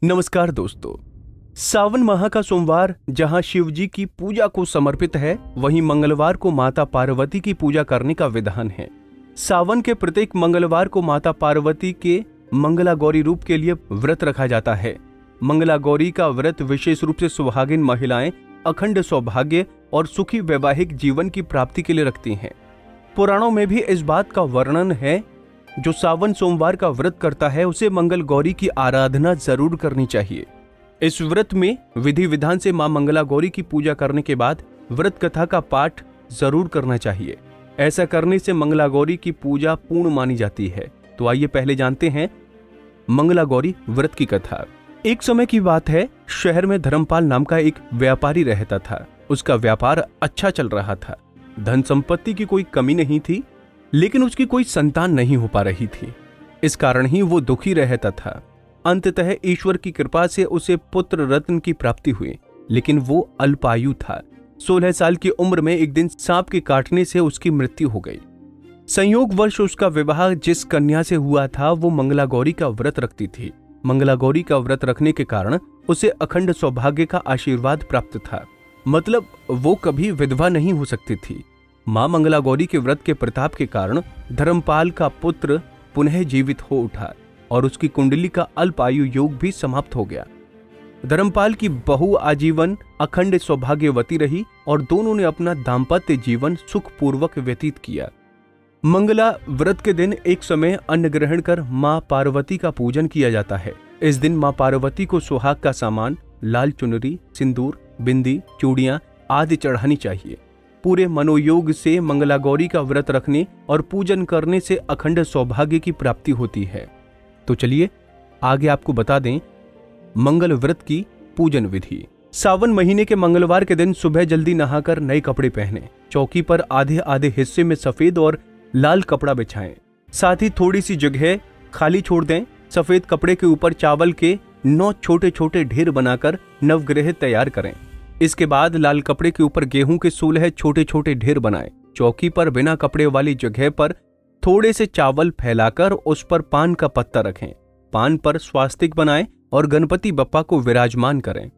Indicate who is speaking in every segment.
Speaker 1: नमस्कार दोस्तों। सावन माह का सोमवार जहां शिव जी की पूजा को समर्पित है, वहीं मंगलवार को माता पार्वती की पूजा करने का विधान है। सावन के प्रत्येक मंगलवार को माता पार्वती के मंगला गौरी रूप के लिए व्रत रखा जाता है। मंगला गौरी का व्रत विशेष रूप से सुहागिन महिलाएं अखंड सौभाग्य और सुखी वैवाहिक जीवन की प्राप्ति के लिए रखती हैं। पुराणों में भी इस बात का वर्णन है, जो सावन सोमवार का व्रत करता है उसे मंगल गौरी की आराधना जरूर करनी चाहिए। इस व्रत में विधि विधान से मां मंगला गौरी की पूजा करने के बाद व्रत कथा का पाठ जरूर करना चाहिए। ऐसा करने से मंगला गौरी की पूजा पूर्ण मानी जाती है। तो आइए पहले जानते हैं मंगला गौरी व्रत की कथा। एक समय की बात है, शहर में धर्मपाल नाम का एक व्यापारी रहता था। उसका व्यापार अच्छा चल रहा था, धन संपत्ति की कोई कमी नहीं थी, लेकिन उसकी कोई संतान नहीं हो पा रही थी। इस कारण ही वो दुखी रहता था। अंततः ईश्वर की कृपा से उसे पुत्र रत्न की प्राप्ति हुई, लेकिन वो अल्पायु था। 16 साल की उम्र में एक दिन सांप के काटने से उसकी मृत्यु हो गई। संयोगवश उसका विवाह जिस कन्या से हुआ था वो मंगला गौरी का व्रत रखती थी। मंगला गौरी का व्रत रखने के कारण उसे अखंड सौभाग्य का आशीर्वाद प्राप्त था, मतलब वो कभी विधवा नहीं हो सकती थी। मां मंगला गौरी के व्रत के प्रताप के कारण धर्मपाल का पुत्र पुनः जीवित हो उठा और उसकी कुंडली का अल्पायु योग भी समाप्त हो गया। धर्मपाल की बहू आजीवन अखंड सौभाग्यवती रही और दोनों ने अपना दाम्पत्य जीवन सुखपूर्वक व्यतीत किया। मंगला व्रत के दिन एक समय अन्न ग्रहण कर मां पार्वती का पूजन किया जाता है। इस दिन मां पार्वती को सुहाग का सामान, लाल चुनरी, सिंदूर, बिंदी, चूड़ियां आदि चढ़ानी चाहिए। पूरे मनोयोग से मंगला गौरी का व्रत रखने और पूजन करने से अखंड सौभाग्य की प्राप्ति होती है। तो चलिए आगे आपको बता दें मंगल व्रत की पूजन विधि। सावन महीने के मंगलवार के दिन सुबह जल्दी नहाकर नए कपड़े पहने, चौकी पर आधे आधे हिस्से में सफेद और लाल कपड़ा बिछाएं। साथ ही थोड़ी सी जगह खाली छोड़ दें। सफेद कपड़े के ऊपर चावल के 9 छोटे छोटे ढेर बनाकर नवग्रह तैयार करें। इसके बाद लाल कपड़े के ऊपर गेहूं के 16 छोटे छोटे ढेर बनाएं। चौकी पर बिना कपड़े वाली जगह पर थोड़े से चावल फैलाकर उस पर पान का पत्ता रखें। पान पर स्वास्तिक बनाएं और गणपति बप्पा को विराजमान करें।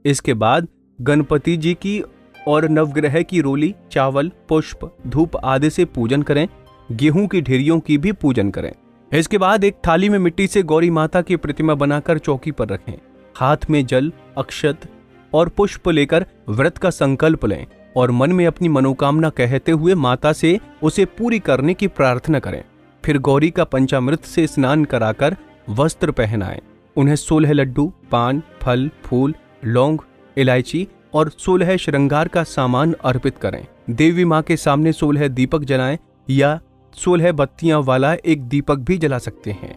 Speaker 1: इसके बाद गणपति जी की और नवग्रह की रोली, चावल, पुष्प, धूप आदि से पूजन करें। गेहूं की ढेरियों की भी पूजन करें। इसके बाद एक थाली में मिट्टी से गौरी माता की प्रतिमा बनाकर चौकी पर रखें। हाथ में जल, अक्षत और पुष्प लेकर व्रत का संकल्प लें और मन में अपनी मनोकामना कहते हुए माता से उसे पूरी करने की प्रार्थना करें। फिर गौरी का पंचामृत से स्नान कराकर वस्त्र पहनाएं। उन्हें 16 लड्डू, पान, फल, फूल, लौंग, इलायची और 16 श्रृंगार का सामान अर्पित करें। देवी माँ के सामने 16 दीपक जलाएं या 16 बत्तियां वाला एक दीपक भी जला सकते हैं।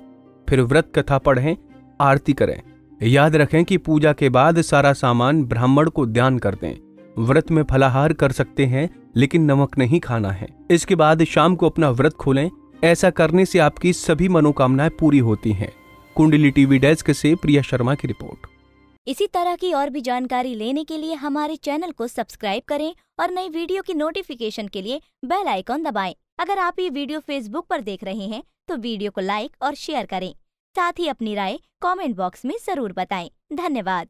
Speaker 1: फिर व्रत कथा पढ़ें, आरती करें। याद रखें कि पूजा के बाद सारा सामान ब्राह्मण को दान कर दें। व्रत में फलाहार कर सकते हैं, लेकिन नमक नहीं खाना है। इसके बाद शाम को अपना व्रत खोलें। ऐसा करने से आपकी सभी मनोकामनाएं पूरी होती हैं। कुंडली टीवी डेस्क से प्रिया शर्मा की रिपोर्ट।
Speaker 2: इसी तरह की और भी जानकारी लेने के लिए हमारे चैनल को सब्सक्राइब करें और नई वीडियो की नोटिफिकेशन के लिए बेल आइकॉन दबाएं। अगर आप ये वीडियो फेसबुक पर देख रहे हैं तो वीडियो को लाइक और शेयर करें। साथ ही अपनी राय कमेंट बॉक्स में जरूर बताएं। धन्यवाद।